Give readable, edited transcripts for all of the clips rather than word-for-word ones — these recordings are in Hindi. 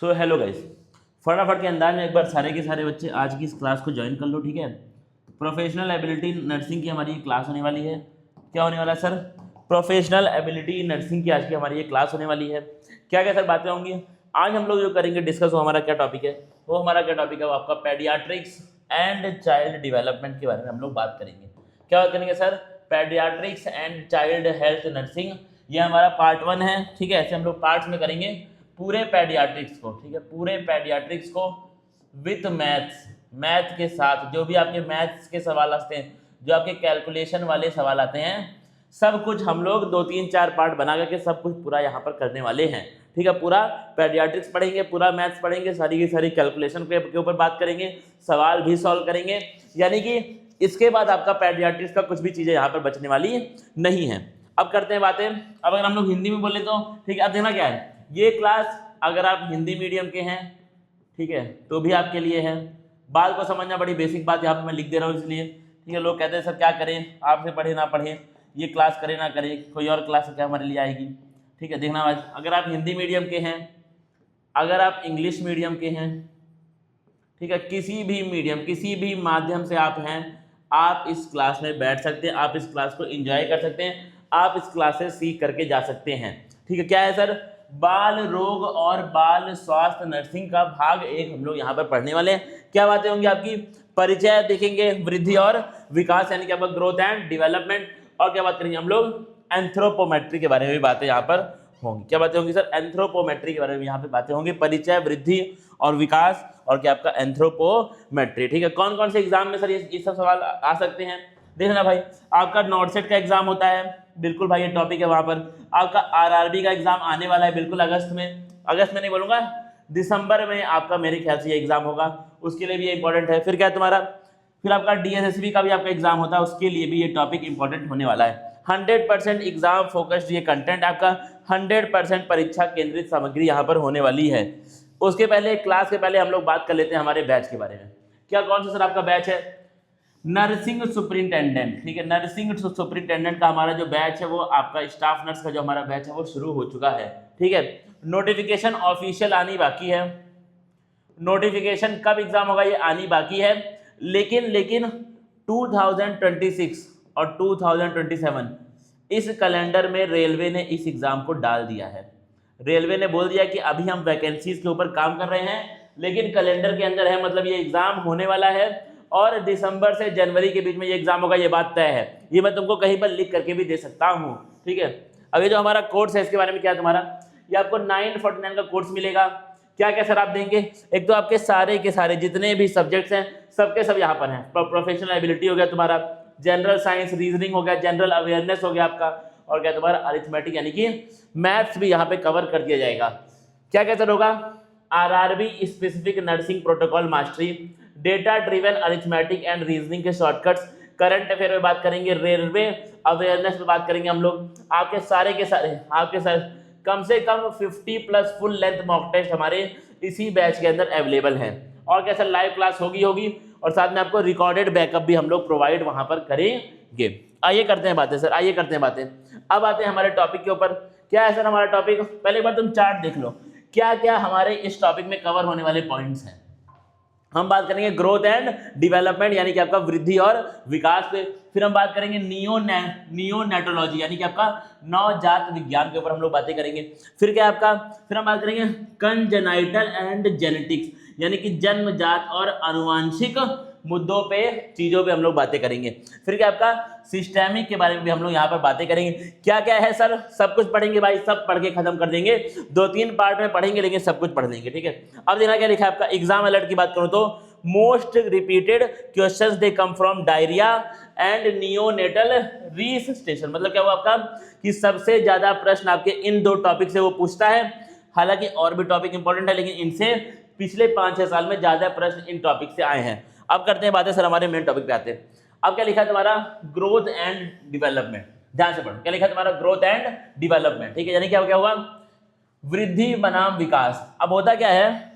सो हेलो गाइस, फटाफट के अंदाज में एक बार सारे के सारे बच्चे आज की इस क्लास को ज्वाइन कर लो, ठीक है। प्रोफेशनल एबिलिटी नर्सिंग की हमारी ये क्लास होने वाली है। क्या होने वाला है सर? प्रोफेशनल एबिलिटी नर्सिंग की आज की हमारी ये क्लास होने वाली है। क्या क्या सर बातें होंगी आज हम लोग जो करेंगे डिस्कस, वो हमारा क्या टॉपिक है, वो हमारा क्या टॉपिक है, वो आपका पेडियाट्रिक्स एंड चाइल्ड डेवलपमेंट के बारे में हम लोग बात करेंगे। क्या बात करेंगे sir? Paediatrics and child health nursing, ये हमारा पार्ट 1 है, ठीक है। ऐसे हम लोग पार्ट्स में करेंगे पूरे पेडियाट्रिक्स को, ठीक है, पूरे पेडियाट्रिक्स को विथ मैथ के साथ। जो भी आपके मैथ्स के सवाल आते हैं, जो आपके कैलकुलेशन वाले सवाल आते हैं, सब कुछ हम लोग 2-3-4 पार्ट बना करके सब कुछ पूरा यहाँ पर करने वाले हैं, ठीक है। पूरा पेडियाट्रिक्स पढ़ेंगे, पूरा मैथ्स पढ़ेंगे, सारी की सारी कैलकुलेशन के ऊपर बात करेंगे, सवाल भी सॉल्व करेंगे। यानी कि इसके बाद आपका पेडियाट्रिक्स का कुछ भी चीज़ें यहाँ पर बचने वाली नहीं है। अब करते हैं बातें। अब अगर हम लोग हिंदी में बोले तो ठीक है। अब देखना क्या है, ये क्लास अगर आप हिंदी मीडियम के हैं, ठीक है, तो भी आपके लिए है। बात को समझना, बड़ी बेसिक बात यहाँ पे मैं लिख दे रहा हूँ इसलिए, ठीक है। लोग कहते हैं सर क्या करें, आपसे पढ़े ना पढ़े, ये क्लास करें ना करें, कोई और क्लास क्या हमारे लिए आएगी, ठीक है। देखना आज, अगर आप हिंदी मीडियम के हैं, अगर आप इंग्लिश मीडियम के हैं, ठीक है, किसी भी मीडियम किसी भी माध्यम से आप हैं, आप इस क्लास में बैठ सकते हैं, आप इस क्लास को एंजॉय कर सकते हैं, आप इस क्लास से सीख करके जा सकते हैं, ठीक है। क्या है सर? बाल रोग और बाल स्वास्थ्य नर्सिंग का भाग 1 हम लोग यहाँ पर पढ़ने वाले हैं। क्या बातें होंगी आपकी? परिचय देखेंगे, वृद्धि और विकास यानी कि आपका ग्रोथ एंड डेवलपमेंट, और क्या बात करेंगे हम लोग? एंथ्रोपोमेट्री के बारे में भी बातें यहाँ पर होंगी। क्या बातें होंगी सर? एंथ्रोपोमेट्री के बारे में यहाँ पे बातें होंगी, परिचय, वृद्धि और विकास, और क्या आपका एंथ्रोपोमेट्री, ठीक है। कौन कौन से एग्जाम में सर ये सब सवाल आ सकते हैं? देखना भाई, आपका नॉर्सेट का एग्जाम होता है, बिल्कुल भाई ये टॉपिक है। वहां पर आपका आरआरबी का एग्जाम आने वाला है, बिल्कुल अगस्त में नहीं बोलूंगा, दिसंबर में आपका मेरे ख्याल से ये एग्जाम होगा, उसके लिए भी ये इंपॉर्टेंट है। फिर क्या है तुम्हारा, फिर आपका डीएसएसबी का भी आपका एग्जाम होता है, उसके लिए भी ये टॉपिक इंपॉर्टेंट होने वाला है। 100% एग्जाम फोकस्ड ये कंटेंट आपका, 100% परीक्षा केंद्रित सामग्री यहाँ पर होने वाली है। उसके पहले, क्लास के पहले हम लोग बात कर लेते हैं हमारे बैच के बारे में। क्या कौन सा सर आपका बैच है? नर्सिंग सुपरिंटेंडेंट, ठीक है। नर्सिंग सुपरिंटेंडेंट का हमारा जो बैच है, वो आपका स्टाफ नर्स का जो हमारा बैच है वो शुरू हो चुका है, ठीक है। नोटिफिकेशन ऑफिशियल आनी बाकी है, नोटिफिकेशन कब एग्जाम होगा ये आनी बाकी है, लेकिन 2026 और 2027 इस कैलेंडर में रेलवे ने इस एग्जाम को डाल दिया है। रेलवे ने बोल दिया कि अभी हम वैकेंसीज के ऊपर काम कर रहे हैं, लेकिन कैलेंडर के अंदर है, मतलब ये एग्जाम होने वाला है और दिसंबर से जनवरी के बीच में ये एग्जाम होगा, ये बात तय है। ये मैं तुमको कहीं पर लिख करके भी दे सकता हूँ, ठीक है। अब ये जो हमारा कोर्स है, इसके बारे में क्या है तुम्हारा, ये आपको 949 का कोर्स मिलेगा। क्या क्या सर आप देंगे? एक तो आपके सारे के सारे जितने भी सब्जेक्ट्स हैं, सबके सब यहाँ पर हैं। प्रोफेशनल एबिलिटी हो गया तुम्हारा, जनरल साइंस, रीजनिंग हो गया, जनरल अवेयरनेस हो गया आपका, और क्या तुम्हारा अरिथमेटिक यानी कि मैथ्स भी यहाँ पे कवर कर दिया जाएगा। क्या क्या सर होगा? RRB specific nursing protocol mastery, data driven arithmetic and reasoning के शॉर्टकट्स, करंट अफेयर में बात करेंगे, रेलवे अवेयरनेस में बात करेंगे हम लोग। आपके सारे कम से कम 50+ फुल लेंथ मॉक टेस्ट हमारे इसी बैच के अंदर अवेलेबल हैं। और क्या सर, लाइव क्लास होगी और साथ में आपको रिकॉर्डेड बैकअप भी हम लोग प्रोवाइड वहां पर करेंगे। आइए करते हैं बातें सर, आइए करते हैं बातें। अब आते हैं हमारे टॉपिक के ऊपर। क्या है सर हमारा टॉपिक? पहले एक बार तुम चार्ट देख लो, क्या क्या हमारे इस टॉपिक में कवर होने वाले पॉइंट्स हैं। हम बात करेंगे ग्रोथ एंड डेवलपमेंट यानी कि आपका वृद्धि और विकास पे। फिर हम बात करेंगे नियोनेटोलॉजी यानी कि आपका नवजात विज्ञान के ऊपर हम लोग बातें करेंगे। फिर क्या आपका, फिर हम बात करेंगे कंजेनाइटल एंड जेनेटिक्स यानी कि जन्मजात और आनुवांशिक मुद्दों पे, चीजों पे हम लोग बातें करेंगे। फिर क्या आपका सिस्टेमिक के बारे में भी हम लोग यहाँ पर बातें करेंगे। क्या क्या है सर? सब कुछ पढ़ेंगे भाई, सब पढ़ के खत्म कर देंगे, 2-3 पार्ट में पढ़ेंगे, लेकिन सब कुछ पढ़ लेंगे, ठीक है। अब देखना क्या लिखा है आपका एग्जाम अलर्ट की बात करूं तो, most repeated questions they come from diarrhoea and neonatal resuscitation. मतलब क्या हुआ आपका कि सबसे ज्यादा प्रश्न आपके इन 2 टॉपिक से वो पूछता है। हालांकि और भी टॉपिक इंपॉर्टेंट है, लेकिन इनसे पिछले 5-6 साल में ज्यादा प्रश्न इन टॉपिक से आए हैं। अब करते हैं बातें सर, हमारे मेन टॉपिक पे आते हैं। अब क्या लिखा है तुम्हारा? Growth and development. ध्यान से पढ़ो, क्या लिखा है तुम्हारा? ग्रोथ एंड डेवलपमेंट, ठीक है। यानी क्या हुआ? वृद्धि बनाम विकास। अब होता क्या है,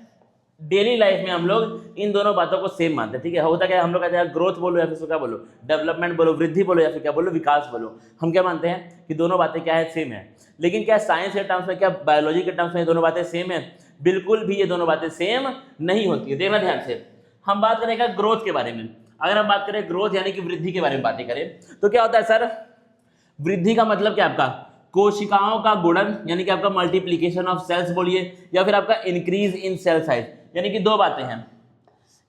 डेली लाइफ में हम लोग इन दोनों बातों को सेम मानते हैं, ठीक है। होता क्या है, हम लोग कहते हैं ग्रोथ बोलो या फिर क्या बोलो, डेवलपमेंट बोलो, वृद्धि बोलो या फिर क्या बोलो, विकास बोलो। हम क्या मानते हैं कि दोनों बातें क्या है, सेम है। लेकिन क्या साइंस के टर्म्स में, क्या बायोलॉजी के टर्म्स में दोनों बातें सेम है? बिल्कुल भी ये दोनों बातें सेम नहीं होती है। देखना ध्यान से, हम बात करेंगे ग्रोथ के बारे में। अगर हम बात करें ग्रोथ यानी कि वृद्धि के बारे में बातें करें तो क्या होता है सर, वृद्धि का मतलब क्या आपका कोशिकाओं का गुणन यानी कि आपका मल्टीप्लीकेशन ऑफ सेल्स बोलिए, या फिर आपका इंक्रीज इन सेल साइज, यानी कि दो बातें हैं,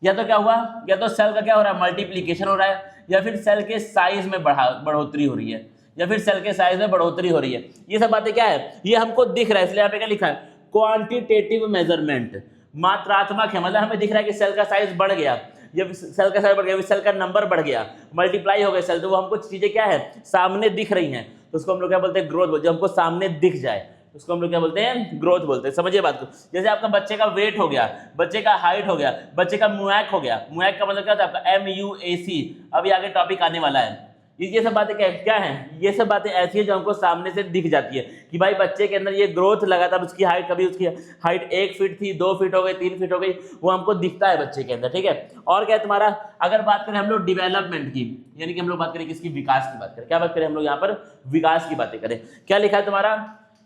या तो क्या हुआ, या तो सेल का क्या हो रहा है मल्टीप्लीकेशन हो रहा है, या फिर सेल के साइज में बढ़ोतरी हो रही है, या फिर सेल के साइज में बढ़ोतरी हो रही है। ये सब बातें क्या है, ये हमको दिख रहा है, इसलिए यहाँ पे क्या लिखा है क्वांटिटेटिव मेजरमेंट, मात्रात्मक है, मतलब हमें दिख रहा है कि सेल का साइज बढ़ गया, जब सेल का साइज बढ़ गया, सेल का नंबर बढ़ गया, मल्टीप्लाई हो गए सेल, तो वो हमको चीजें क्या है सामने दिख रही हैं, तो उसको हम लोग क्या बोलते हैं ग्रोथ बोलते हैं। हमको सामने दिख जाए उसको हम लोग क्या बोलते हैं ग्रोथ बोलते हैं। समझिए बात को, जैसे आपका बच्चे का वेट हो गया, बच्चे का हाइट हो गया, बच्चे का मुएक हो गया, मुएक का मतलब क्या होता है आपका MUAC, अभी आगे टॉपिक आने वाला है। ये सब बातें क्या है, ये सब बातें ऐसी है जो हमको सामने से दिख जाती है कि भाई बच्चे के अंदर ये ग्रोथ लगातार, उसकी हाइट, कभी उसकी हाइट 1 फीट थी, 2 फीट हो गई, 3 फीट हो गई, वो हमको दिखता है बच्चे के अंदर, ठीक है। और क्या है तुम्हारा, अगर बात करें हम लोग डेवलपमेंट की, यानी कि हम लोग बात करें किसकी, विकास की बात करें, क्या बात करें हम लोग यहाँ पर विकास की बातें करें, क्या लिखा है तुम्हारा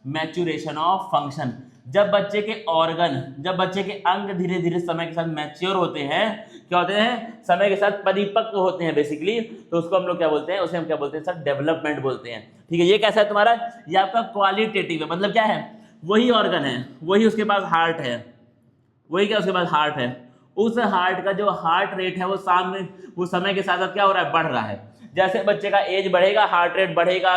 मैच्योरेशन ऑफ फंक्शन, जब बच्चे के ऑर्गन, जब बच्चे के अंग धीरे धीरे समय के साथ मैच्योर होते हैं, क्या होते हैं समय के साथ परिपक्व होते हैं बेसिकली, तो उसको हम लोग क्या बोलते हैं, उसे हम क्या बोलते हैं सर डेवलपमेंट बोलते हैं, ठीक है। ये कैसा है तुम्हारा, ये आपका क्वालिटेटिव है, मतलब क्या है वही ऑर्गन है, वही उसके पास हार्ट है, वही क्या उसके पास हार्ट है, उस हार्ट का जो हार्ट रेट है वो सामने वो समय के साथ साथ क्या हो रहा है बढ़ रहा है। जैसे बच्चे का एज बढ़ेगा हार्ट रेट बढ़ेगा,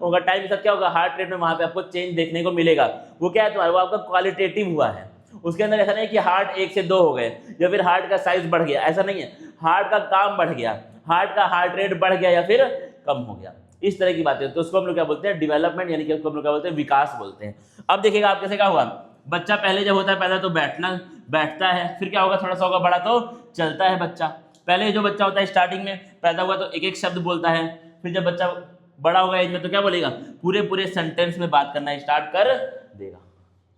होगा टाइम के साथ क्या होगा हार्ट रेट में वहां पे आपको चेंज देखने को मिलेगा। वो क्या है तुम्हारा, वो आपका क्वालिटेटिव हुआ है, उसके अंदर ऐसा नहीं कि हार्ट 1 से 2 हो गए या फिर हार्ट का साइज बढ़ गया, ऐसा नहीं है, हार्ट का काम बढ़ गया, हार्ट का हार्ट रेट बढ़ गया या फिर कम हो गया, इस तरह की बातें। तो उसको हम लोग क्या बोलते हैं डेवलपमेंट, यानी कि उसको हम लोग क्या बोलते हैं विकास बोलते हैं। अब देखिएगा आप कैसे क्या हुआ, बच्चा पहले जब होता है पैदा तो बैठता है, फिर क्या होगा थोड़ा सा होगा बड़ा तो चलता है बच्चा। पहले जो बच्चा होता है स्टार्टिंग में पैदा हुआ तो एक एक शब्द बोलता है, फिर जब बच्चा बड़ा होगा एज में तो क्या बोलेगा, पूरे सेंटेंस में बात करना स्टार्ट कर देगा।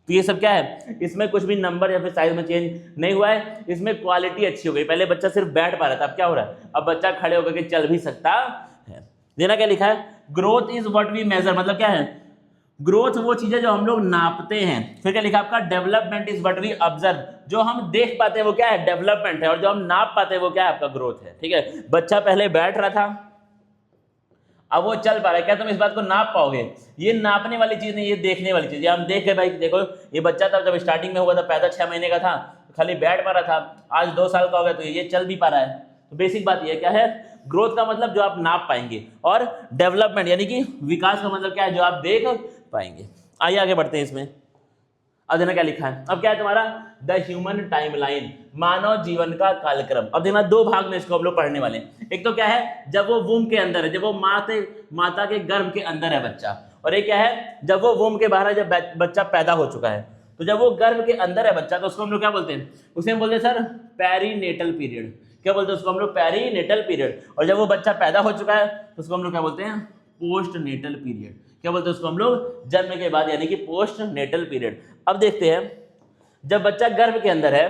तो ये सब क्या है, इसमें कुछ भी नंबर या फिर साइज में चेंज नहीं हुआ है, इसमें क्वालिटी अच्छी हो गई। पहले बच्चा सिर्फ बैठ पा रहा था, अब क्या हो रहा है, अब बच्चा खड़े होकर के चल भी सकता है। देना क्या लिखा है, growth is what we measure, मतलब क्या है ग्रोथ वो चीजें जो हम लोग नापते हैं। फिर क्या लिखा आपका development is what we observe, जो हम देख पाते हैं वो क्या है डेवलपमेंट है, और जो हम नाप पाते हैं वो क्या है आपका ग्रोथ है, ठीक है। बच्चा पहले बैठ रहा था अब वो चल पा रहा है, क्या तुम इस बात को नाप पाओगे, ये नापने वाली चीज नहीं, ये देखने वाली चीज है। हम देख के भाई देखो ये बच्चा था जब स्टार्टिंग में हुआ था पैदा 6 महीने का था, खाली बैठ पा रहा था, आज 2 साल का हो गया तो ये चल भी पा रहा है। तो बेसिक बात ये क्या है, ग्रोथ का मतलब जो आप नाप पाएंगे, और डेवलपमेंट यानी कि विकास का मतलब क्या है जो आप देख पाएंगे। आइए आगे बढ़ते हैं इसमें। अब देखना क्या लिखा है, अब क्या है तुम्हारा द ह्यूमन टाइमलाइन, मानव जीवन का कालक्रम। अब देखना 2 भाग में इसको हम लोग पढ़ने वाले हैं। एक तो क्या है जब वो वूम के अंदर है, जब वो माता के गर्भ के अंदर है बच्चा, और एक क्या है जब वो वूम के बाहर है, जब बच्चा पैदा हो चुका है। तो जब वो गर्भ के अंदर है बच्चा तो उसको हम लोग क्या बोलते हैं, उसे हम बोलते हैं सर पेरीनेटल पीरियड। क्या बोलते हैं उसको हम लोग पेरीनेटल पीरियड। और जब वो बच्चा पैदा हो चुका है तो उसको हम लोग क्या बोलते हैं पोस्ट नेटल पीरियड। क्या बोलते हैं उसको हम लोग जन्म के बाद, यानी कि पोस्ट नेटल पीरियड। अब देखते हैं जब बच्चा गर्भ के अंदर है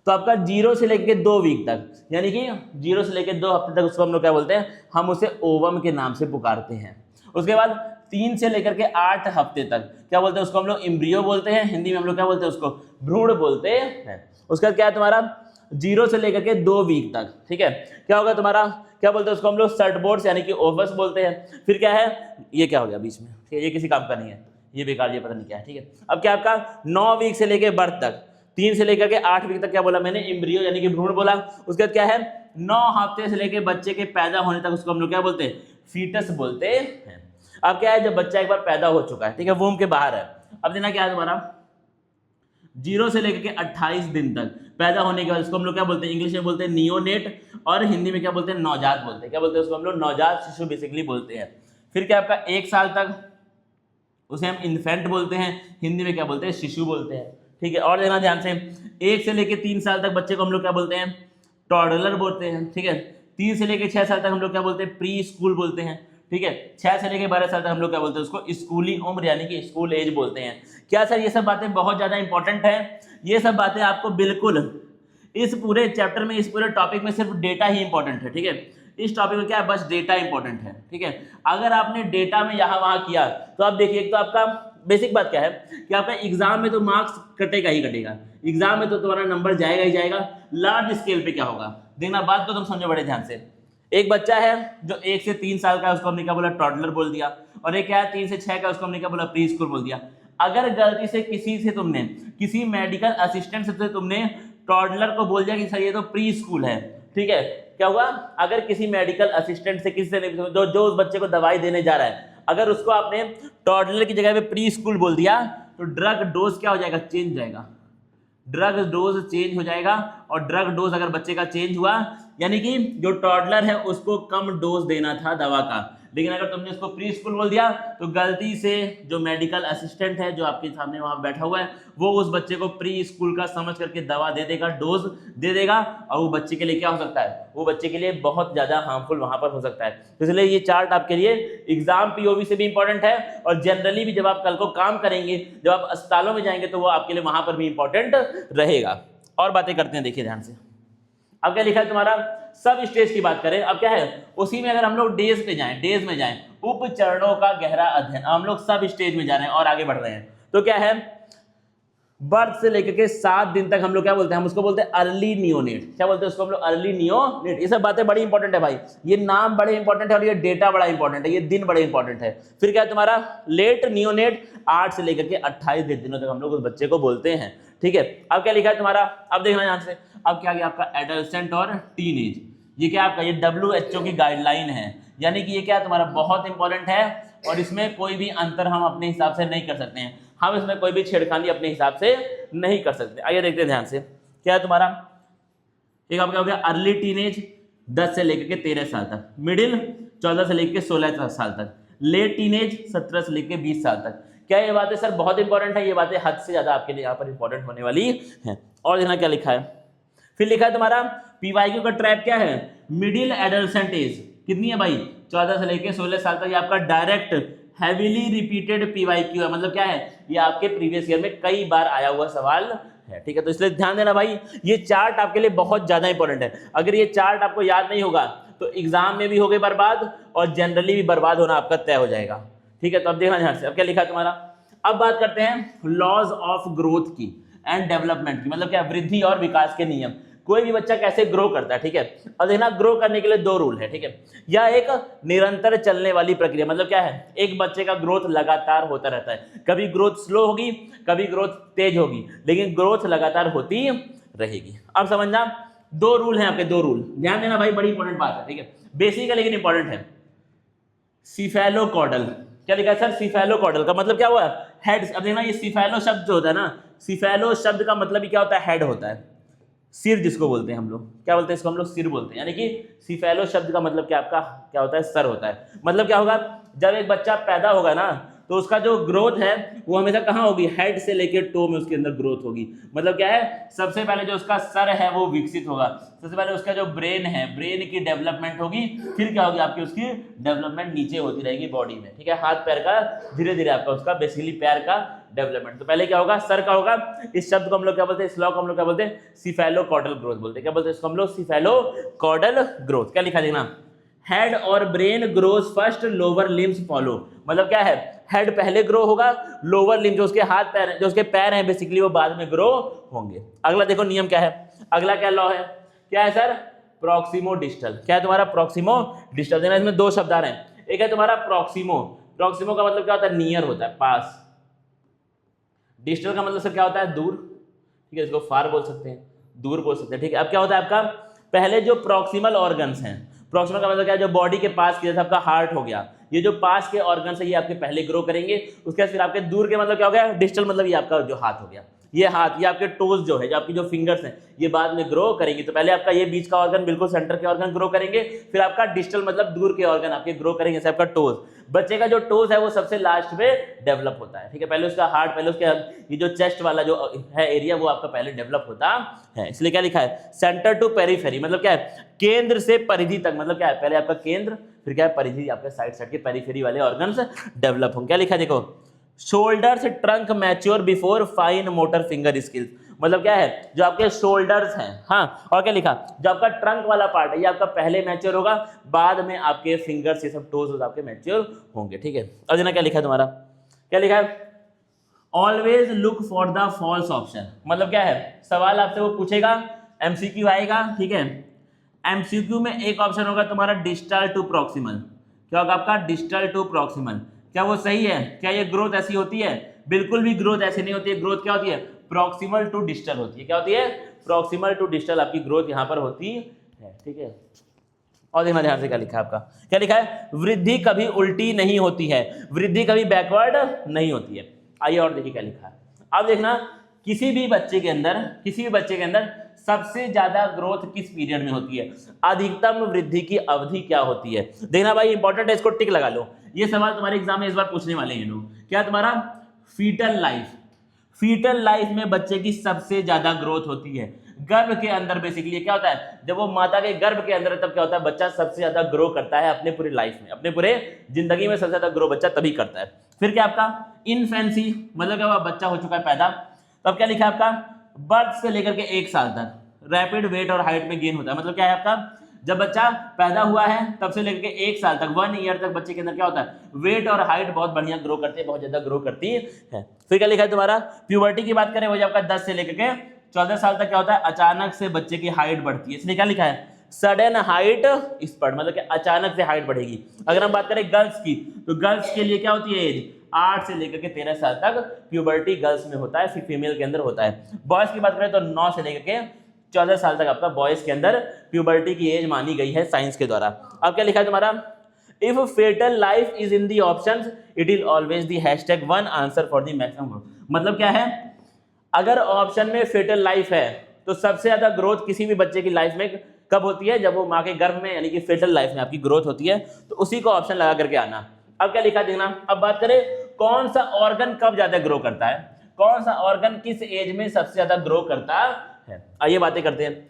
तो आपका 0 से लेकर 2 वीक तक, यानी कि 0 से लेकर 2 हफ्ते तक उसको हम लोग क्या बोलते हैं, हम उसे ओवम के नाम से पुकारते हैं। उसके बाद 3 से लेकर के 8 हफ्ते तक क्या बोलते हैं उसको हम लोग एम्ब्रियो बोलते हैं, हिंदी में हम लोग क्या बोलते हैं उसको भ्रूण बोलते हैं। उसके बाद क्या है तुम्हारा 0 से लेकर के 2 वीक तक, ठीक है, क्या होगा तुम्हारा क्या बोलते हैं उसको हम लोग सर्टबोर्ड्स यानी कि ओवस बोलते हैं। फिर क्या है ये क्या हो गया बीच में, ठीक है, ये किसी काम का नहीं है, ये बेकार, ये पता नहीं क्या है, ठीक है। अब क्या आपका 9 वीक से लेकर बर्थ तक, 3 से लेकर के 8 वीक तक क्या बोला मैंने एम्ब्रियो यानी कि भ्रूण बोला। उसके बाद क्या है 9 हफ्ते से लेकर बच्चे के पैदा होने तक उसको हम लोग क्या बोलते हैं फीटस बोलते हैं। अब क्या है जब बच्चा एक बार पैदा हो चुका है, ठीक है, वूम के बाहर है, अब देना क्या है तुम्हारा 0 से लेकर के 28 दिन तक पैदा होने के बाद उसको हम लोग क्या बोलते हैं, इंग्लिश में बोलते हैं नियोनेट, और हिंदी में क्या बोलते हैं नवजात बोलते हैं। क्या बोलते हैं उसको हम लोग नवजात शिशु बेसिकली बोलते हैं। फिर क्या आपका 1 साल तक उसे हम इन्फेंट बोलते हैं, हिंदी में क्या बोलते हैं शिशु बोलते हैं, ठीक है। और देखना ध्यान से 1 से लेकर 3 साल तक बच्चे को हम लोग क्या बोलते हैं टॉडलर बोलते हैं, ठीक है। 3 से लेकर 6 साल तक हम लोग क्या बोलते हैं प्री स्कूल बोलते हैं, ठीक है। 6 से लेकर 12 साल तक हम लोग क्या बोलते हैं उसको स्कूली उम्र यानी कि स्कूल एज बोलते हैं। क्या सर ये सब बातें बहुत ज़्यादा इंपॉर्टेंट है, ये सब बातें आपको बिल्कुल इस पूरे चैप्टर में, इस पूरे टॉपिक में सिर्फ डेटा ही इंपॉर्टेंट है, ठीक है। इस टॉपिक में क्या है बस डेटा इंपॉर्टेंट है, ठीक है। अगर आपने डेटा में यहाँ वहाँ किया तो आप देखिए एक तो आपका बेसिक बात क्या है कि आपका एग्जाम में तो मार्क्स कटेगा ही कटेगा, एग्जाम में तो तुम्हारा नंबर जाएगा ही जाएगा। लार्ज स्केल पे क्या होगा देखना, बात को तुम समझो बड़े ध्यान से। एक बच्चा है जो 1 से 3 साल का है, उसको हमने क्या बोला, टॉडलर बोल दिया, और एक क्या है 3 से 6 का, उसको हमने क्या बोला, प्री स्कूल बोल दिया। अगर गलती से किसी मेडिकल असिस्टेंट से तुमने टॉडलर को बोल दिया कि सर ये तो प्री स्कूल है, ठीक है, क्या हुआ, अगर किसी मेडिकल असिस्टेंट से किसी ने जो उस बच्चे को दवाई देने जा रहा है, अगर उसको आपने टॉडलर की जगह पे प्री स्कूल बोल दिया, तो ड्रग डोज क्या हो जाएगा, चेंज जाएगा, ड्रग डोज चेंज हो जाएगा। और ड्रग डोज अगर बच्चे का चेंज हुआ, यानी कि जो टॉडलर है उसको कम डोज देना था दवा का, लेकिन अगर तुमने उसको प्री स्कूल बोल दिया तो गलती से जो मेडिकल असिस्टेंट है जो आपके सामने वहां बैठा हुआ है, वो उस बच्चे को प्री स्कूल का समझ करके दवा दे देगा, डोज दे देगा, और वो बच्चे के लिए क्या हो सकता है, वो बच्चे के लिए बहुत ज्यादा हार्मफुल वहां पर हो सकता है। तो इसलिए ये चार्ट आपके लिए एग्जाम पीओवी से भी इंपॉर्टेंट है, और जनरली भी जब आप कल को काम करेंगे, जब आप अस्पतालों में जाएंगे, तो वो आपके लिए वहां पर भी इंपॉर्टेंट रहेगा। और बातें करते हैं, देखिए ध्यान से। अब क्या लिखा है तुम्हारा, सब स्टेज की बात करें, अब क्या है उसी में अगर हम लोग डेज में जाएं, उप चरणों का गहरा अध्ययन, हम लोग सब स्टेज में जा रहे हैं और आगे बढ़ रहे हैं। तो क्या है, बर्थ से लेकर के 7 दिन तक हम लोग क्या बोलते हैं, हम उसको बोलते हैं अर्ली नियोनेट। क्या बोलते हैं उसको हम लोग, अर्ली नियोनेट। ये सब बातें बड़ी इंपॉर्टेंट है भाई, ये नाम बड़े इंपॉर्टेंट है और ये डेटा बड़ा इंपॉर्टेंट है, ये दिन बड़े इंपॉर्टेंट है। फिर क्या है तुम्हारा लेट नियोनेट, 8 से लेकर के 28 दिनों तक हम लोग उस बच्चे को बोलते हैं, ठीक है। अब क्या लिखा है तुम्हारा, अब देखना ध्यान से, अब क्या गया आपका एडोलेसेंट और टीनेज। ये क्या आपका, ये WHO की गाइडलाइन है, यानी कि ये क्या तुम्हारा बहुत इंपॉर्टेंट है, और इसमें कोई भी अंतर हम अपने हिसाब से नहीं कर सकते हैं, हम इसमें कोई भी छेड़खानी अपने हिसाब से नहीं कर सकते। आइए देखते हैं ध्यान से, क्या है तुम्हारा, एक आपका हो गया अर्ली टीनेज 10 से लेकर के 13 साल तक, मिडिल 14 से लेकर 16 साल तक, लेट टीनेज 17 से लेकर 20 साल तक। क्या ये बातें सर बहुत इंपॉर्टेंट है, ये बातें हद से ज्यादा आपके लिए यहाँ पर इंपॉर्टेंट होने वाली है। और देखना क्या लिखा है, फिर लिखा है तुम्हारा पीवाईक्यू का ट्रैप क्या है, मिडिल एडोलेसेंट एज कितनी है भाई, 14 से लेकर 16 साल तक। ये आपका डायरेक्ट हैवीली रिपीटेड पीवाईक्यू है, मतलब क्या है, ये आपके प्रीवियस ईयर में कई बार आया हुआ सवाल है, ठीक है। तो इसलिए ध्यान देना भाई, ये चार्ट आपके लिए बहुत ज्यादा इंपॉर्टेंट है। अगर ये चार्ट आपको याद नहीं होगा तो एग्जाम में भी हो गए बर्बाद, और जनरली भी बर्बाद होना आपका तय हो जाएगा, ठीक है। तो अब देखना ध्यान से, अब क्या लिखा है तुम्हारा, अब बात करते हैं लॉज ऑफ ग्रोथ की एंड डेवलपमेंट की, मतलब क्या, वृद्धि और विकास के नियम। कोई भी बच्चा कैसे ग्रो करता है, ठीक है। अब देखना, ग्रो करने के लिए 2 रूल है, ठीक है। या एक निरंतर चलने वाली प्रक्रिया, मतलब क्या है, एक बच्चे का ग्रोथ लगातार होता रहता है, कभी ग्रोथ स्लो होगी, कभी ग्रोथ तेज होगी, लेकिन ग्रोथ लगातार होती रहेगी। अब समझना, 2 रूल हैं आपके, 2 रूल ध्यान देना भाई, बड़ी इंपॉर्टेंट बात है, ठीक है, बेसिक है लेकिन इंपॉर्टेंट है। सिफेलोकॉडल, क्या लिखा है सर, सिफेलोकॉडल का मतलब क्या हुआ, हेड। अब देखना, ये सिफेलो शब्द जो होता है ना, सिफेलो शब्द का मतलब ही क्या होता है, हेड होता है, सिर जिसको बोलते हैं हम लोग, क्या बोलते हैं इसको हम लोग, सिर बोलते हैं। यानी कि सिफेलो शब्द का मतलब क्या आपका क्या होता है, सर होता है। मतलब क्या होगा, जब एक बच्चा पैदा होगा ना, तो उसका जो ग्रोथ है वो हमेशा कहाँ होगी, हेड से लेकर टो में उसके अंदर ग्रोथ होगी। मतलब क्या है, सबसे पहले जो उसका सर है वो विकसित होगा, सबसे पहले उसका जो ब्रेन है, ब्रेन की डेवलपमेंट होगी, फिर क्या होगी आपकी उसकी डेवलपमेंट नीचे होती रहेगी बॉडी में, ठीक है। हाथ पैर का धीरे धीरे आपका उसका बेसिकली पैर का डेवलपमेंट। तो पहले क्या होगा, सर का होगा। इस शब्द को हम लोग क्या बोलते हैं, इस लॉ को हम लोग क्या बोलते हैं, सिफेलोकॉडल ग्रोथ बोलते हैं। क्या बोलते हैं इसको हम लोग, सिफेलोकॉडल ग्रोथ। क्या लिखा देखना, हेड और brain grows first, lower limbs follow. मतलब क्या है, हेड पहले ग्रो होगा, लोअर लिम्स जो उसके हाथ पैर जो उसके पैर हैं बेसिकली वो बाद में ग्रो होंगे। अगला देखो नियम क्या है, अगला क्या लॉ है, क्या है सर, प्रॉक्सिमो डिस्टल। क्या है तुम्हारा, प्रॉक्सिमो डिस्टल। देना, इसमें 2 शब्द आ रहे हैं, एक है तुम्हारा प्रॉक्सिमो, प्रॉक्सिमो का मतलब क्या होता है, नियर होता है, पास। डिस्टल का मतलब सर क्या होता है, दूर, ठीक है, इसको फार बोल सकते हैं, दूर बोल सकते हैं, ठीक है। अब क्या होता है आपका, पहले जो प्रॉक्सिमल ऑर्गन्स हैं, प्रॉक्सिमल का मतलब क्या है, जो बॉडी के पास के, जैसे आपका हार्ट हो गया, ये जो पास के ऑर्गन्स है ये आपके पहले ग्रो करेंगे, उसके बाद फिर आपके दूर के मतलब क्या हो गया, डिस्टल मतलब ये आपका जो हाथ हो गया, ये हाथ, ये आपके टोज जो है, जो आपकी जो फिंगर्स हैं, ये बाद में ग्रो करेंगे। तो पहले आपका ये बीच का ऑर्गन, बिल्कुल सेंटर के ऑर्गन ग्रो करेंगे, फिर आपका डिस्टल मतलब दूर के ऑर्गन आपके ग्रो करेंगे, जैसे आपका टोज। बच्चे का जो टोज है वो सबसे लास्ट में डेवलप होता है, ठीक है। पहले उसका हार्ट, पहले उसके ये जो चेस्ट वाला जो है एरिया वो आपका पहले डेवलप होता है। इसलिए क्या लिखा है, सेंटर टू पेरीफेरी, मतलब क्या है, केंद्र से परिधि तक। मतलब क्या है, पहले आपका केंद्र, फिर क्या है परिधि, आपके साइड साइड के पेरीफेरी वाले ऑर्गन्स डेवलप होंगे। क्या लिखा है देखो, shoulders trunk mature before fine motor finger skills. मतलब क्या है, जो आपके शोल्डर्स हैं, हाँ, और क्या लिखा, जो आपका ट्रंक वाला पार्ट है ये आपका पहले मैच्योर होगा, बाद में आपके फिंगर्स, ये सब टोज आपके मैच्योर होंगे, ठीक है। और देना क्या लिखा है तुम्हारा, क्या लिखा है, always look for the false option, मतलब क्या है, सवाल आपसे वो पूछेगा, एमसीक्यू आएगा, ठीक है, एमसीक्यू में एक ऑप्शन होगा तुम्हारा डिस्टल टू प्रॉक्सिमल, क्या होगा आपका, डिस्टल टू प्रॉक्सिमल, क्या वो सही है, क्या ये ग्रोथ ऐसी होती है, बिल्कुल भी ग्रोथ ऐसी नहीं होती है, ग्रोथ क्या होती है, प्रॉक्सिमल टू डिस्टल होती है, क्या होती है, प्रॉक्सिमल टू डिस्टल आपकी ग्रोथ यहाँ पर होती है, ठीक है। और देखना ध्यान से क्या लिखा है आपका, क्या लिखा है, वृद्धि कभी उल्टी नहीं होती है, वृद्धि कभी बैकवर्ड नहीं होती है। आइए और देखिए क्या लिखा है, अब देखना किसी भी बच्चे के अंदर सबसे ज्यादा ग्रोथ किस पीरियड में होती है, अधिकतम वृद्धि की अवधि क्या होती है, देखना भाई इंपॉर्टेंट है, इसको टिक लगा लो, ये सवाल तुम्हारे एग्जाम में इस बार पूछने वाले हैं लोग, क्या तुम्हारा फीटल लाइफ में बच्चे की सबसे ज्यादा ग्रोथ होती है, गर्भ के अंदर बेसिकली क्या होता है, जब वो माता के गर्भ के अंदर है तब क्या होता है, बच्चा सबसे ज्यादा ग्रो करता है अपने पूरी लाइफ में, अपने पूरे जिंदगी में सबसे ज्यादा ग्रो बच्चा तभी करता है। फिर क्या आपका इनफेंसी, मतलब क्या हुआ, बच्चा हो चुका है पैदा, तब क्या लिखा है आपका, बर्थ से लेकर के 1 साल तक रैपिड वेट और हाइट में गेन होता है, मतलब क्या है आपका, जब बच्चा पैदा हुआ है तब से लेकर के 1 साल तक 1 ईयर तक बच्चे के अंदर क्या होता है, वेट और हाइट बहुत बढ़िया ग्रो करती है, बहुत ज्यादा ग्रो करती है। फिर क्या लिखा है तुम्हारा, प्यूबर्टी की बात करें वो आपका 10 से लेकर के 14 साल तक क्या होता है, अचानक से बच्चे की हाइट बढ़ती है, इसलिए क्या लिखा है, सडन हाइट स्पर्ट, मतलब कि अचानक से हाइट बढ़ेगी। अगर हम बात करें गर्ल्स की, तो गर्ल्स के लिए क्या होती है एज, 8 से लेकर के 13 साल तक प्यूबर्टी गर्ल्स में होता है, फिर फीमेल के अंदर होता है। बॉयज की बात करें तो 9 से लेकर के 14 साल तक आपका बॉयज के अंदर प्यूबर्टी की एज मानी गई है साइंस के द्वारा। अब क्या लिखा है तुम्हारा, if fetal life is in the options it is always the #1 answer for the maximum, मतलब क्या है, अगर ऑप्शन में फेटल लाइफ है तो सबसे ज्यादा ग्रोथ किसी भी बच्चे की लाइफ में कब होती है, जब वो माँ के गर्भ में, यानी कि फेटल लाइफ में आपकी ग्रोथ होती है, तो उसी को ऑप्शन लगा करके आना। अब क्या लिखा देखना, अब बात करें कौन सा ऑर्गन कब ज्यादा ग्रो करता है, कौन सा ऑर्गन किस एज में सबसे ज्यादा ग्रो करता है, आइए बातें करते हैं।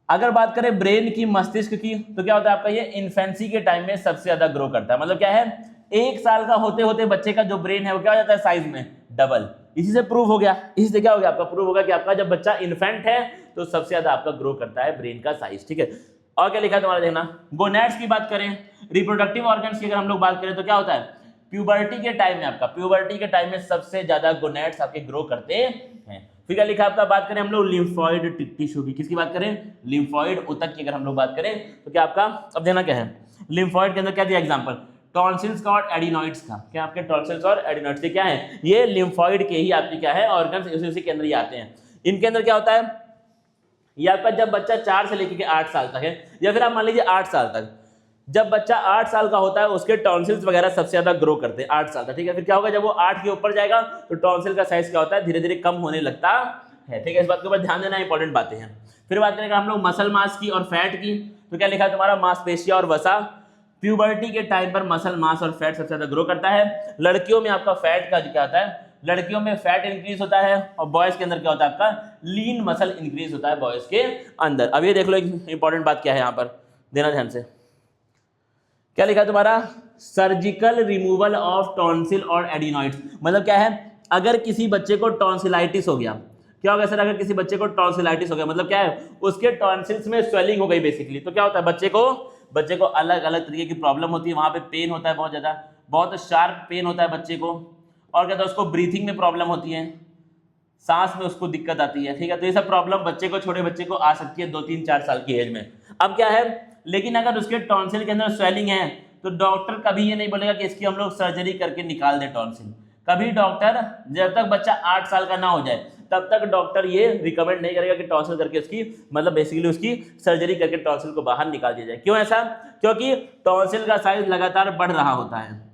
अगर बात करें ब्रेन की, मस्तिष्क की, तो क्या होता है आपका, ये इन्फेंसी के टाइम में सबसे ज्यादा ग्रो करता है, मतलब क्या है, 1 साल का होते होते बच्चे का जो ब्रेन है वो क्या हो जाता है, साइज में डबल। इसी से प्रूव हो गया, इसी से क्या हो गया आपका, प्रूव होगा कि आपका जब बच्चा इन्फेंट है तो सबसे ज्यादा आपका ग्रो करता है ब्रेन का साइज, ठीक है। और क्या लिखा है तुम्हारा देखना, गोनैड्स की बात करें, रिप्रोडक्टिव ऑर्गन्स की अगर हम लोग बात करें तो क्या होता है, प्यूबर्टी के टाइम में आपका, प्यूबर्टी के टाइम में सबसे ज्यादा गोनैड्स आपके ग्रो करते हैं। फिर क्या लिखा आपका, बात करें हम लोग लिम्फॉइड टिश्यू की, किसकी बात करें, लिम्फॉइड ऊतक की अगर हम लोग बात करें तो क्या आपका, अब देना क्या है, लिम्फॉइड के अंदर क्या दिया एग्जांपल, टॉन्सिल्स का और एडिनॉइड्स का, क्या आपके टॉन्सिल्स और एडिनॉइड्स के क्या है, ये लिम्फॉइड के ही आपके क्या है ऑर्गन्स, उसी के अंदर ही आते हैं। इनके अंदर क्या होता है, ये आपका जब बच्चा 4 से लेकर के 8 साल तक है, या फिर आप मान लीजिए 8 साल तक, जब बच्चा 8 साल का होता है उसके टॉन्सिल्स वगैरह सबसे ज्यादा ग्रो करते हैं 8 साल तक, ठीक है। फिर क्या होगा, जब वो 8 के ऊपर जाएगा तो टॉन्सिल का साइज क्या होता है, धीरे धीरे कम होने लगता है, ठीक है। इस बात के ऊपर ध्यान देना, इंपॉर्टेंट बातें हैं। फिर बात करेंगे हम लोग मसल मास की और फैट की, तो क्या लिखा है तुम्हारा, मांसपेशियां और वसा, प्यूबर्टी के टाइम पर मसल मास और फैट सबसे ज्यादा ग्रो करता है। लड़कियों में आपका फैट का क्या होता है, लड़कियों में फैट इंक्रीज होता है, और बॉयज के अंदर क्या होता है आपका, लीन मसल इंक्रीज होता है बॉयज के अंदर। अब ये देख लो एक इंपॉर्टेंट बात क्या है, यहाँ पर देना ध्यान से, क्या लिखा है तुम्हारा, सर्जिकल रिमूवल ऑफ टॉन्सिल और एडिनॉइड्स, मतलब क्या है, अगर किसी बच्चे को टॉन्सिलाइटिस हो गया, क्या होगा सर, अगर किसी बच्चे को टॉन्सिलाइटिस हो गया मतलब क्या है, उसके टॉन्सिल्स में स्वेलिंग हो गई बेसिकली, तो क्या होता है, बच्चे को अलग अलग तरीके की प्रॉब्लम होती है, वहां पे पेन होता है, बहुत ज्यादा, बहुत शार्प पेन होता है बच्चे को, और क्या होता है, उसको ब्रीथिंग में प्रॉब्लम होती है, सांस में उसको दिक्कत आती है, ठीक है। तो ये सब प्रॉब्लम बच्चे को, छोटे बच्चे को आ सकती है 2-3-4 साल की एज में। अब क्या है, लेकिन अगर उसके टॉन्सिल के अंदर स्वेलिंग है तो डॉक्टर कभी ये नहीं बोलेगा कि इसकी हम लोग सर्जरी करके निकाल दें टॉन्सिल, कभी डॉक्टर, जब तक बच्चा 8 साल का ना हो जाए तब तक डॉक्टर ये रिकमेंड नहीं करेगा कि टॉन्सिल करके उसकी, मतलब बेसिकली उसकी सर्जरी करके टॉन्सिल को बाहर निकाल दिया जाए। क्यों ऐसा, क्योंकि टॉन्सिल का साइज लगातार बढ़ रहा होता है,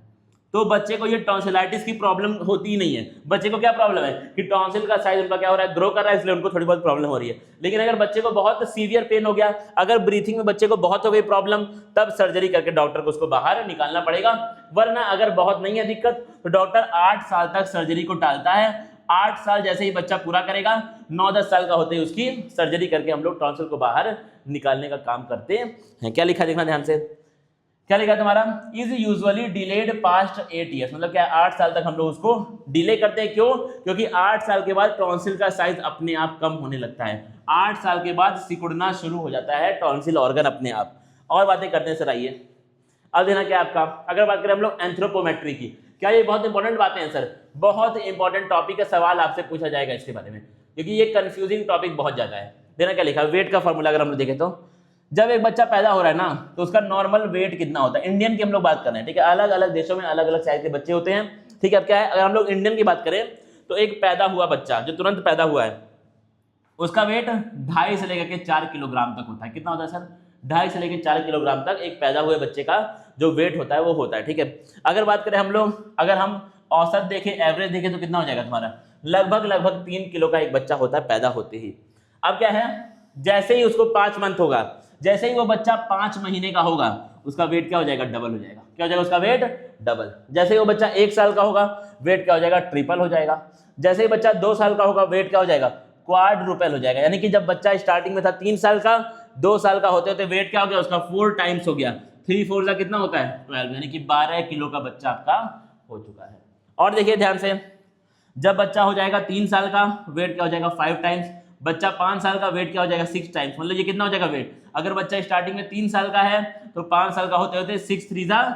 तो बच्चे को ये टॉन्सिलाइटिस की प्रॉब्लम होती ही नहीं है। बच्चे को क्या प्रॉब्लम है कि टॉन्सिल का साइज उनका क्या हो रहा है, ग्रो कर रहा है, इसलिए उनको थोड़ी बहुत प्रॉब्लम हो रही है। लेकिन अगर बच्चे को बहुत सीवियर पेन हो गया, अगर ब्रीथिंग में बच्चे को बहुत हो गई प्रॉब्लम, तब सर्जरी करके डॉक्टर को उसको बाहर निकालना पड़ेगा। वरना अगर बहुत नहीं है दिक्कत तो डॉक्टर 8 साल तक सर्जरी को टालता है। 8 साल जैसे ही बच्चा पूरा करेगा, 9-10 साल का होते ही उसकी सर्जरी करके हम लोग टॉन्सिल को बाहर निकालने का काम करते हैं। क्या लिखा देखना ध्यान से, क्या लिखा तुम्हारा, is usually delayed past 8 years, मतलब क्या 8 साल तक हम लोग उसको डिले करते हैं। क्यों, क्योंकि 8 साल के बाद टॉन्सिल का साइज अपने आप कम होने लगता है, 8 साल के बाद सिकुड़ना शुरू हो जाता है टॉन्सिल ऑर्गन अपने आप। और बातें करते हैं सर, आइए अब देना क्या आपका, अगर बात करें हम लोग एंथ्रोपोमेट्री की, क्या ये बहुत इंपॉर्टेंट बातें हैं सर, बहुत इंपॉर्टेंट टॉपिक है, सवाल आपसे पूछा जाएगा इसके बारे में, क्योंकि ये कंफ्यूजिंग टॉपिक बहुत ज्यादा है। देखना क्या लिखा है, वेट का फॉर्मूला अगर हम लोग देखें तो जब एक बच्चा पैदा हो रहा है ना तो उसका नॉर्मल वेट कितना होता है। इंडियन की हम लोग बात कर रहे हैं, ठीक है, अलग अलग देशों में अलग अलग साइज के बच्चे होते हैं, ठीक है। अब क्या है, अगर हम लोग इंडियन की बात करें तो एक पैदा हुआ बच्चा जो तुरंत पैदा हुआ है उसका वेट 2.5 से लेकर के 4 किलोग्राम तक होता है। कितना होता है सर? 2.5 से लेकर 4 किलोग्राम तक एक पैदा हुए बच्चे का जो वेट होता है वो होता है, ठीक है। अगर बात करें हम लोग, अगर हम औसत देखें, एवरेज देखें तो कितना हो जाएगा तुम्हारा, लगभग 3 किलो का एक बच्चा होता है पैदा होते ही। अब क्या है, जैसे ही उसको 5 मंथ होगा, जैसे ही वो बच्चा 5 महीने का होगा उसका वेट क्या हो जाएगा, डबल हो जाएगा। क्या हो जाएगा उसका वेट? डबल। जैसे ही वो बच्चा 1 साल का होगा वेट क्या हो जाएगा, ट्रिपल हो जाएगा। जैसे ही बच्चा 2 साल का होगा वेट क्या हो जाएगा, क्वाड्रुपल हो जाएगा। यानी कि जब बच्चा स्टार्टिंग में था 3 साल का, 2 साल का होते होते वेट क्या हो गया उसका 4 टाइम्स हो गया। 3 4 का कितना होता है 12, यानी कि 12 किलो का बच्चा आपका हो चुका है। और देखिए ध्यान से, जब बच्चा हो जाएगा 3 साल का वेट क्या हो जाएगा 5 टाइम्स, बच्चा 5 साल का वेट क्या हो जाएगा 6 टाइम्स। मतलब ये कितना हो जाएगा वेट, अगर बच्चा स्टार्टिंग में 3 साल का है तो 5 साल का होते होते 6 3 18,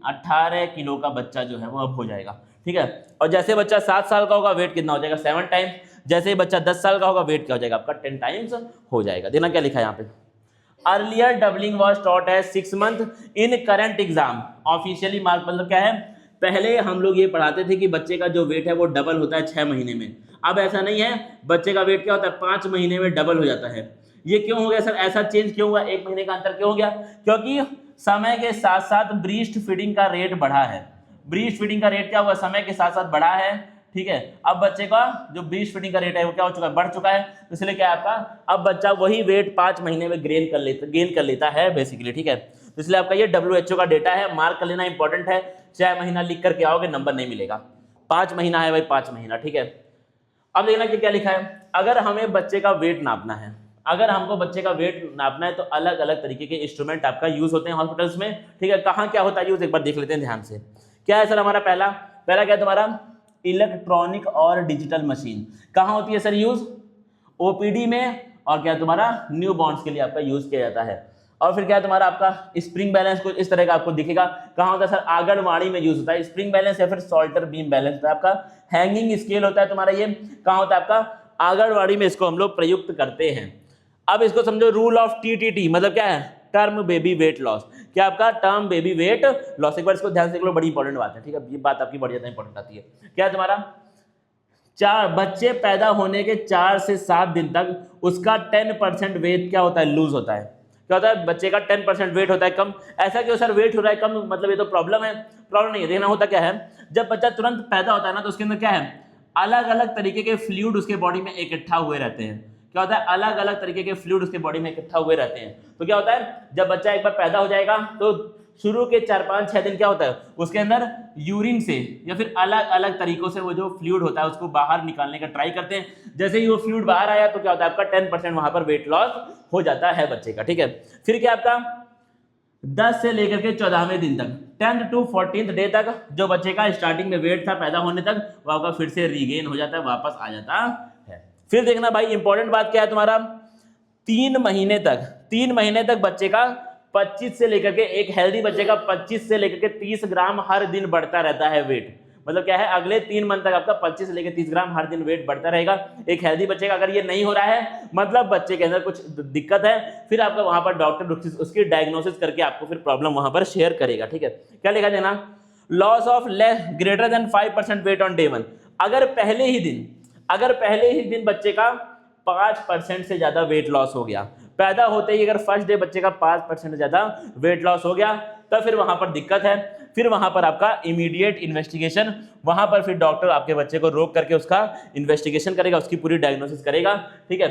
18 किलो का बच्चा जो है वो अब हो जाएगा, ठीक है। और जैसे बच्चा 7 साल का होगा वेट कितना हो जाएगा 7 टाइम्स। जैसे ही बच्चा 10 साल का होगा वेट क्या हो जाएगा आपका 10 टाइम्स हो जाएगा। देखना क्या लिखा है यहाँ पे, earlier doubling was taught as 6 month in current exam officially mark. मतलब क्या है, पहले हम लोग ये पढ़ाते थे कि बच्चे का जो वेट है वो डबल होता है 6 महीने में। अब ऐसा नहीं है, बच्चे का वेट क्या होता है 5 महीने में डबल हो जाता है। ये क्यों हो गया सर, ऐसा चेंज क्यों हुआ, 1 महीने का अंतर क्यों हो गया? क्योंकि समय के साथ साथ ब्रीस्ट फीडिंग का रेट बढ़ा है। ब्रीस्ट फीडिंग का रेट क्या हुआ, समय के साथ साथ बढ़ा है, ठीक है। अब बच्चे का जो ब्रीस्ट फीडिंग का रेट है वो क्या हो चुका है, बढ़ चुका है। तो इसलिए क्या है आपका, अब बच्चा वही वेट 5 महीने में गेन कर लेता है बेसिकली, ठीक है। तो इसलिए आपका ये WHO का डेटा है, मार्क कर लेना इंपॉर्टेंट है। 6 महीना लिख करके आओगे नंबर नहीं मिलेगा, 5 महीना है भाई 5 महीना, ठीक है। अब देखना कि क्या लिखा है, अगर हमें बच्चे का वेट नापना है, अगर हमको बच्चे का वेट नापना है तो अलग अलग तरीके के इंस्ट्रूमेंट आपका यूज होते हैं हॉस्पिटल्स में, ठीक है। कहाँ क्या होता है यूज, एक बार देख लेते हैं ध्यान से। क्या है सर हमारा पहला क्या है तुम्हारा, इलेक्ट्रॉनिक और डिजिटल मशीन। कहाँ होती है सर यूज, OPD में, और क्या तुम्हारा न्यू बॉर्न्स के लिए आपका यूज किया जाता है। और फिर क्या है तुम्हारा आपका स्प्रिंग बैलेंस, कुछ इस तरह का आपको दिखेगा। कहाँ होता है सर, आंगनवाड़ी में यूज होता है स्प्रिंग बैलेंस, या फिर सॉल्टर बीम बैलेंस होता है आपका। हैंगिंग स्केल होता है तुम्हारा, ये कहाँ होता है आपका, आंगनवाड़ी में इसको हम लोग प्रयुक्त करते हैं। अब इसको समझो, रूल ऑफ TTT मतलब क्या है, टर्म बेबी वेट लॉस। क्या आपका टर्म बेबी वेट लॉस, एक बार इसको ध्यान से देख लो, बड़ी इंपॉर्टेंट बात है, ठीक है। ये बात आपकी बड़ी ज्यादा इंपॉर्टेंट आती है। क्या है तुम्हारा, बच्चे पैदा होने के 4 से 7 दिन तक उसका 10% वेट क्या होता है, लूज होता है। क्या होता है, बच्चे का 10% वेट होता है कम। ऐसा क्यों सर वेट हो रहा है कम, मतलब ये तो प्रॉब्लम है? प्रॉब्लम नहीं है, देखना होता क्या है, जब बच्चा तुरंत पैदा होता है ना तो उसके अंदर क्या है, अलग अलग तरीके के फ्लूइड उसके बॉडी में इकट्ठा हुए रहते हैं। क्या होता है, अलग अलग तरीके के फ्लूइड उसके बॉडी में इकट्ठा हुए रहते हैं। तो क्या होता है, जब बच्चा एक बार पैदा हो जाएगा तो शुरू के 4 5 6 दिन क्या होता है, उसके अंदर यूरिन से या फिर अलग अलग तरीकों से वो जो फ्लूइड होता है उसको बाहर निकालने का ट्राई करते हैं। जैसे ही वो फ्लूइड बाहर आया तो क्या होता है, आपका 10% वहां पर वेट लॉस हो जाता है बच्चे का, ठीक है। फिर क्या आपका 10 से लेकर के 14वें दिन तक, 10th to 14th डे तक जो बच्चे का स्टार्टिंग में वेट था पैदा होने तक, वो आपका फिर से रीगेन हो जाता है, वापस आ जाता है। फिर देखना भाई इंपॉर्टेंट बात क्या है तुम्हारा, 3 महीने तक बच्चे का 25 से लेकर के, एक हेल्दी बच्चे का 25 से लेकर के 30 ग्राम हर दिन बढ़ता रहता है वेट। मतलब क्या है, अगले 3 मंथ तक आपका 25 से लेकर 30 ग्राम हर दिन वेट बढ़ता रहेगा एक हेल्दी बच्चे का। अगर ये नहीं हो रहा है मतलब बच्चे के अंदर कुछ दिक्कत है, फिर आपका वहां पर डॉक्टर उसकी डायग्नोसिस करके आपको फिर प्रॉब्लम वहां पर शेयर करेगा, ठीक है। क्या लिखा देना, loss of less greater than 5% weight on day 1। अगर पहले ही दिन बच्चे का 5% से ज्यादा वेट लॉस हो गया, पैदा होते ही अगर फर्स्ट डे बच्चे का 5% से ज्यादा वेट लॉस हो गया, तो फिर वहां पर दिक्कत है। फिर वहां पर आपका इमीडिएट इन्वेस्टिगेशन, वहां पर फिर डॉक्टर आपके बच्चे को रोक करके उसका इन्वेस्टिगेशन करेगा, उसकी पूरी डायग्नोसिस करेगा, ठीक है।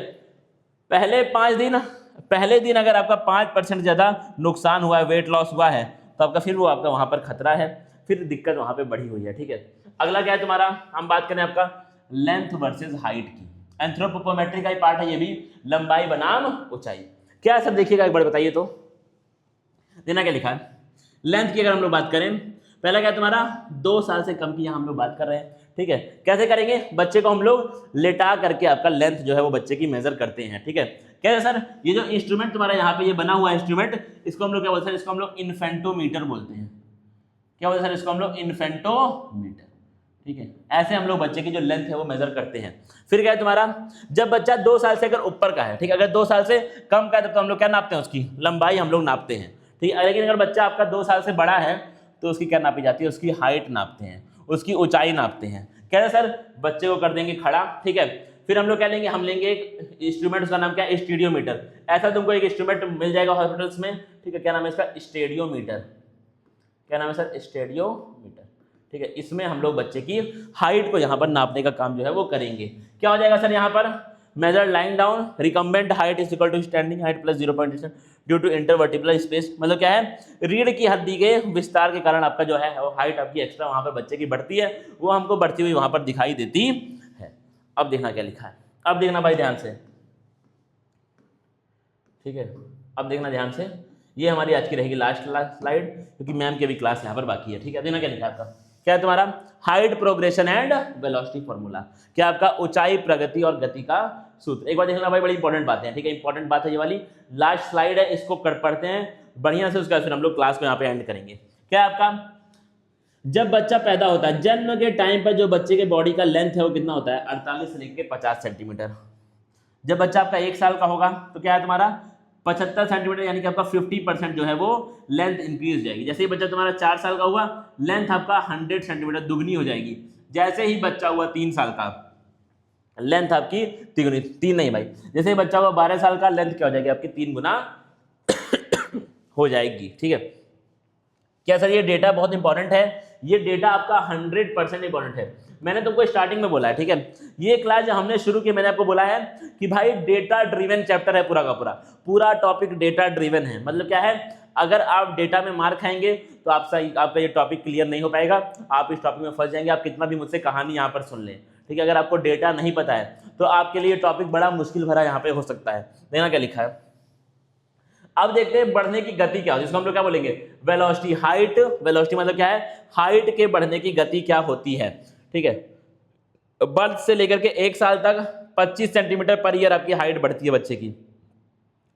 पहले दिन अगर आपका 5% ज्यादा नुकसान हुआ है, वेट लॉस हुआ है, तो आपका फिर वो आपका वहां पर खतरा है, फिर दिक्कत वहां पे बढ़ी हुई है, ठीक है। अगला क्या है तुम्हारा, हम बात करें आपका लेंथ वर्सेस हाइट की। एंथ्रोपोमेट्री का ही पार्ट है ये भी, लंबाई बनाम ऊंचाई। क्या है सर, देखिएगा एक बार बताइए तो, देना क्या लिखा है। लेंथ की अगर हम लोग बात करें, पहला क्या है तुम्हारा 2 साल से कम की यहाँ हम लोग बात कर रहे हैं, ठीक है। कैसे करेंगे, बच्चे को हम लोग लेटा करके आपका लेंथ जो है वो बच्चे की मेजर करते हैं, ठीक है। कैसे सर, ये जो इंस्ट्रूमेंट तुम्हारा यहाँ पे ये बना हुआ इंस्ट्रूमेंट, इसको हम लोग क्या बोलते हैं, इसको हम लोग इन्फेंटोमीटर बोलते हैं। क्या बोलते हैं सर, इसको हम लोग इन्फेंटोमीटर, ठीक है। ऐसे हम लोग बच्चे की जो लेंथ है वो मेजर करते हैं। फिर क्या है तुम्हारा, जब बच्चा 2 साल से अगर ऊपर का है, ठीक है, अगर 2 साल से कम का है तब तो हम लोग क्या नापते हैं, उसकी लंबाई हम लोग नापते हैं, ठीक है। लेकिन अगर बच्चा आपका 2 साल से बड़ा है तो उसकी क्या नापी जाती है, उसकी हाइट नापते हैं, उसकी ऊंचाई नापते हैं। कैसे सर, बच्चे को कर देंगे खड़ा, ठीक है, फिर हम लोग क्या लेंगे, हम लेंगे एक इंस्ट्रूमेंट, उसका नाम क्या है, स्टेडियोमीटर। ऐसा तुमको एक इंस्ट्रूमेंट मिल जाएगा हॉस्पिटल्स में, ठीक है, क्या नाम है इसका, स्टेडियोमीटर। क्या नाम है सर, स्टेडियोमीटर, ठीक है। इसमें हम लोग बच्चे की हाइट को यहाँ पर नापने का काम जो है वो करेंगे। क्या हो जाएगा सर यहाँ पर, measure lying down recumbent height is equal to standing height plus 0.8 due to intervertebral space. मतलब क्या है, रीढ़ की हड्डी के विस्तार के कारण आपका जो है वो हाइट आपकी एक्स्ट्रा वहाँ पर बच्चे की बढ़ती है, वो हमको बढ़ती हुई वहाँ पर दिखाई देती है। अब देखना क्या लिखा है, अब देखना भाई ध्यान से, ठीक है, अब देखना ध्यान से। ये हमारी आज की रहेगी लास्ट स्लाइड, क्योंकि मैम की अभी क्लास यहाँ पर बाकी है, ठीक है। देखना क्या लिखा है आपका, क्या है तुम्हारा, height progression and velocity formula. क्या आपका, ऊंचाई प्रगति और गति का सूत्र। एक बार देखना भाई, बड़ी इंपॉर्टेंट बातें हैं, ठीक है, इंपॉर्टेंट बात है ये वाली, लास्ट स्लाइड है, इसको पढ़ते हैं बढ़िया से, उसका फिर हम लोग क्लास को यहाँ पे एंड करेंगे। क्या है आपका, जब बच्चा पैदा होता है, जन्म के टाइम पर जो बच्चे के बॉडी का लेंथ है वो कितना होता है, 48 से लेकर 50 सेंटीमीटर। जब बच्चा आपका 1 साल का होगा तो क्या है तुम्हारा 75 सेंटीमीटर, यानी कि आपका 50% जो है वो लेंथ इंक्रीज हो जाएगी। जैसे ही बच्चा तुम्हारा 4 साल का हुआ, लेंथ आपका 100 सेंटीमीटर दुगनी हो जाएगी। जैसे ही बच्चा हुआ 3 साल का, लेंथ आपकी तिगुनी, 3 नहीं भाई, जैसे ही बच्चा हुआ 12 साल का, लेंथ क्या हो जाएगी आपकी 3 गुना हो जाएगी, ठीक है। क्या सर ये डेटा बहुत इंपॉर्टेंट है, ये डेटा आपका 100% इंपॉर्टेंट है। मैंने तुमको स्टार्टिंग में बोला है, ठीक है, ये क्लास जब हमने शुरू की मैंने आपको बोला है कि भाई डेटा ड्रिवन चैप्टर है पूरा का पूरा टॉपिक डेटा ड्रिवन है। मतलब क्या है, अगर आप डेटा में मार खाएंगे तो आपका ये टॉपिक क्लियर नहीं हो पाएगा, आप इस टॉपिक में फंस जाएंगे, आप कितना भी मुझसे कहानी यहाँ पर सुन लें, ठीक है। अगर आपको डेटा नहीं पता है तो आपके लिए टॉपिक बड़ा मुश्किल भरा यहाँ पे हो सकता है। देखना क्या लिखा है, अब देखते हैं बढ़ने की गति क्या होती है, जिसको हम लोग क्या बोलेंगे, वेलोसिटी। हाइट, वेलोसिटी मतलब क्या है, हाइट के बढ़ने की गति क्या होती है, ठीक है। बर्थ से लेकर के 1 साल तक 25 सेंटीमीटर पर ईयर आपकी हाइट बढ़ती है बच्चे की।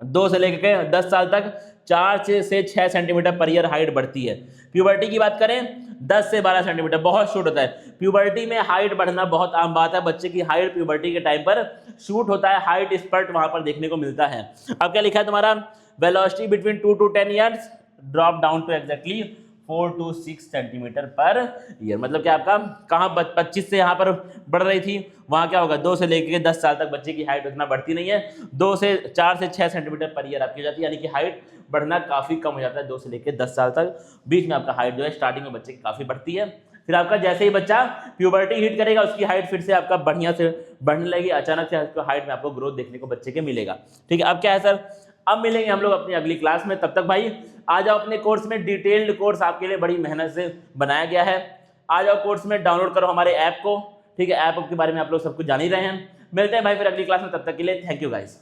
2 से लेकर के 10 साल तक 4 से 6 सेंटीमीटर पर ईयर हाइट बढ़ती है। प्यूबर्टी की बात करें 10 से 12 सेंटीमीटर, बहुत शूट होता है। प्यूबर्टी में हाइट बढ़ना बहुत आम बात है, बच्चे की हाइट प्यूबर्टी के टाइम पर शूट होता है, हाइट स्पर्ट वहां पर देखने को मिलता है। अब क्या लिखा है तुम्हारा, velocity between 2 to 10 years drop down to exactly 4 to 6 centimetre per year. मतलब क्या आपका कहाँ 25 से यहाँ पर बढ़ रही थी, वहाँ क्या होगा 2 से लेकर 10 साल तक बच्चे की हाइट उतना बढ़ती नहीं है, 4 से 6 सेंटीमीटर पर ईयर आपकी हो जाती है, यानी कि हाइट बढ़ना काफ़ी कम हो जाता है 2 से लेकर 10 साल तक। बीच में आपका हाइट जो है स्टार्टिंग में बच्चे की काफ़ी बढ़ती है, फिर आपका जैसे ही बच्चा प्यूबर्टी हिट करेगा उसकी हाइट फिर से आपका बढ़िया से बढ़ने लगेगी, अचानक से आपको हाइट में आपको ग्रोथ देखने को बच्चे के मिलेगा, ठीक है। अब क्या है सर, अब मिलेंगे हम लोग अपनी अगली क्लास में, तब तक भाई आ जाओ अपने कोर्स में, डिटेल्ड कोर्स आपके लिए बड़ी मेहनत से बनाया गया है। आ जाओ कोर्स में, डाउनलोड करो हमारे ऐप को, ठीक है। ऐप के बारे में आप लोग सब कुछ जान ही रहे हैं। मिलते हैं भाई फिर अगली क्लास में, तब तक के लिए थैंक यू गाइस।